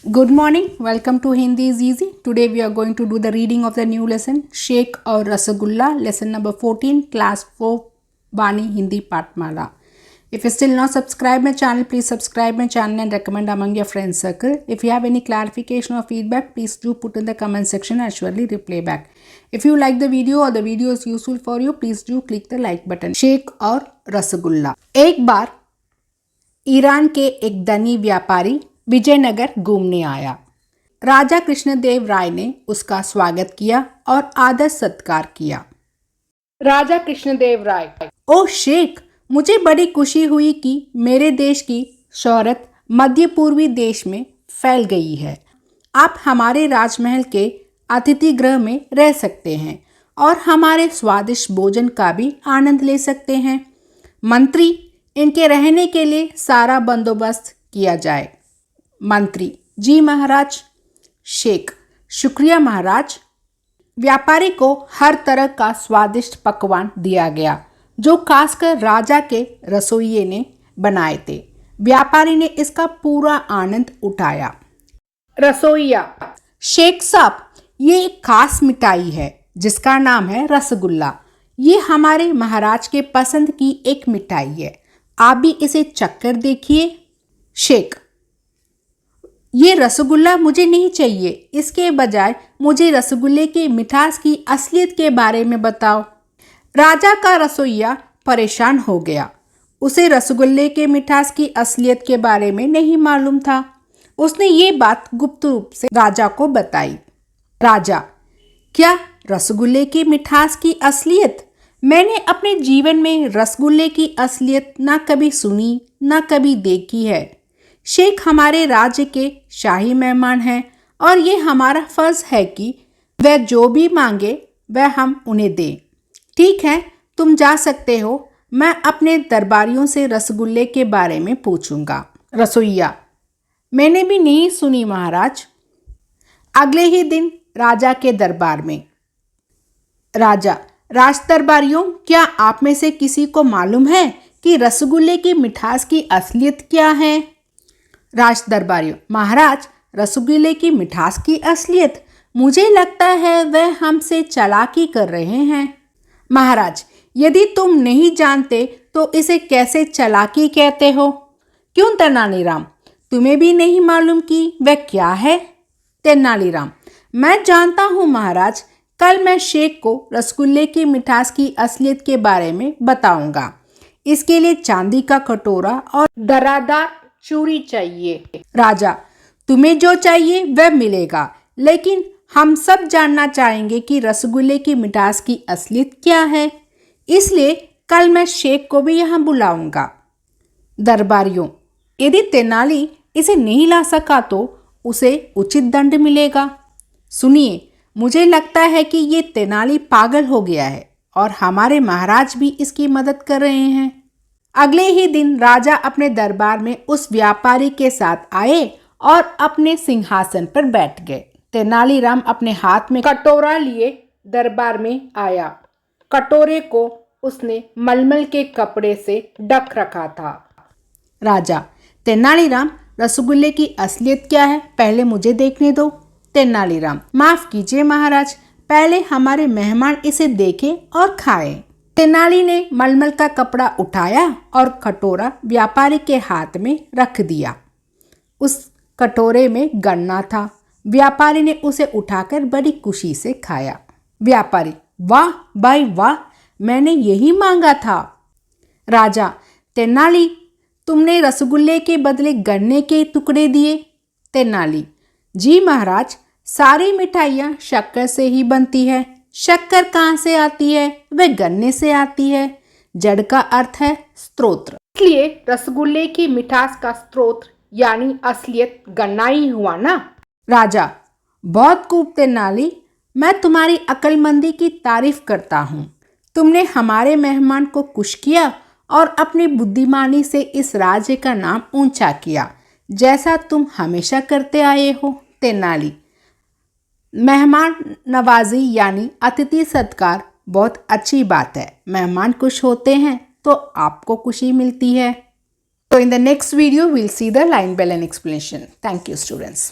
Good morning, welcome to Hindi is Easy. Today we are going to do the reading of the new lesson Sheikh और Rasagulla, lesson number 14, class 4, Bani Hindi Patmala. If you still not subscribe my channel, please subscribe my channel and recommend among your friends circle. If you have any clarification or feedback, please do put in the comment section. I surely reply back. If you like the video or the video is useful for you, please do click the like button. Sheikh और रसगुल्ला। एक बार Iran के एक धनी व्यापारी विजयनगर घूमने आया। राजा कृष्णदेव राय ने उसका स्वागत किया और आदर सत्कार किया। राजा कृष्णदेव राय: ओ शेख, मुझे बड़ी खुशी हुई कि मेरे देश की शोहरत मध्य पूर्वी देश में फैल गई है। आप हमारे राजमहल के अतिथि गृह में रह सकते हैं और हमारे स्वादिष्ट भोजन का भी आनंद ले सकते हैं। मंत्री: इनके रहने के लिए सारा बंदोबस्त किया जाए। मंत्री: जी महाराज। शेख: शुक्रिया महाराज। व्यापारी को हर तरह का स्वादिष्ट पकवान दिया गया जो खासकर राजा के रसोइये ने बनाए थे। व्यापारी ने इसका पूरा आनंद उठाया। रसोइया: शेख साहब, ये एक खास मिठाई है जिसका नाम है रसगुल्ला। ये हमारे महाराज के पसंद की एक मिठाई है, आप भी इसे चखकर देखिए। शेख: ये रसगुल्ला मुझे नहीं चाहिए, इसके बजाय मुझे रसगुल्ले की मिठास की असलियत के बारे में बताओ। राजा का रसोइया परेशान हो गया। उसे रसगुल्ले के मिठास की असलियत के बारे में नहीं मालूम था। उसने ये बात गुप्त रूप से राजा को बताई। राजा: क्या रसगुल्ले की मिठास की असलियत? मैंने अपने जीवन में रसगुल्ले की असलियत ना कभी सुनी ना कभी देखी है। शेख हमारे राज्य के शाही मेहमान हैं और ये हमारा फर्ज है कि वह जो भी मांगे वह हम उन्हें दें। ठीक है, तुम जा सकते हो। मैं अपने दरबारियों से रसगुल्ले के बारे में पूछूंगा। रसोइया: मैंने भी नहीं सुनी महाराज। अगले ही दिन राजा के दरबार में। राजा: राज दरबारियों, क्या आप में से किसी को मालूम है कि रसगुल्ले की मिठास की असलियत क्या है? राज दरबारियों: महाराज, रसगुल्ले की मिठास की असलियत? मुझे लगता है वह हमसे चालाकी कर रहे हैं। महाराज, यदि तुम नहीं जानते तो इसे कैसे चालाकी कहते हो? क्यों तेनालीराम, तुम्हें भी नहीं मालूम कि वह क्या है? तेनालीराम: मैं जानता हूँ महाराज। कल मैं शेख को रसगुल्ले की मिठास की असलियत के बारे में बताऊंगा। इसके लिए चांदी का कटोरा और दरादार चूड़ी चाहिए। राजा: तुम्हें जो चाहिए वह मिलेगा, लेकिन हम सब जानना चाहेंगे कि रसगुल्ले की मिठास की असलियत क्या है। इसलिए कल मैं शेख को भी यहाँ बुलाऊंगा। दरबारियों: यदि तेनाली इसे नहीं ला सका तो उसे उचित दंड मिलेगा। सुनिए, मुझे लगता है कि ये तेनाली पागल हो गया है और हमारे महाराज भी इसकी मदद कर रहे हैं। अगले ही दिन राजा अपने दरबार में उस व्यापारी के साथ आए और अपने सिंहासन पर बैठ गए। तेनालीराम अपने हाथ में कटोरा लिए दरबार में आया। कटोरे को उसने मलमल के कपड़े से ढक रखा था। राजा: तेनालीराम, रसगुल्ले की असलियत क्या है? पहले मुझे देखने दो। तेनालीराम: माफ कीजिए महाराज, पहले हमारे मेहमान इसे देखें और खाएं। तेनाली ने मलमल का कपड़ा उठाया और कटोरा व्यापारी के हाथ में रख दिया। उस कटोरे में गन्ना था। व्यापारी ने उसे उठाकर बड़ी खुशी से खाया। व्यापारी: वाह भाई वाह, मैंने यही मांगा था। राजा: तेनाली, तुमने रसगुल्ले के बदले गन्ने के टुकड़े दिए। तेनाली: जी महाराज, सारी मिठाइयाँ शक्कर से ही बनती है। शक्कर कहाँ से आती है? वह गन्ने से आती है। जड़ का अर्थ है स्रोत, इसलिए रसगुल्ले की मिठास का स्रोत यानी असलियत गन्ना ही हुआ ना। राजा: बहुत खूब तेनाली, मैं तुम्हारी अक्लमंदी की तारीफ करता हूँ। तुमने हमारे मेहमान को खुश किया और अपनी बुद्धिमानी से इस राज्य का नाम ऊंचा किया, जैसा तुम हमेशा करते आए हो। तेनाली: मेहमान नवाजी यानी अतिथि सत्कार बहुत अच्छी बात है। मेहमान खुश होते हैं तो आपको खुशी मिलती है। So in the next video we'll see the line bell and explanation. Thank you students.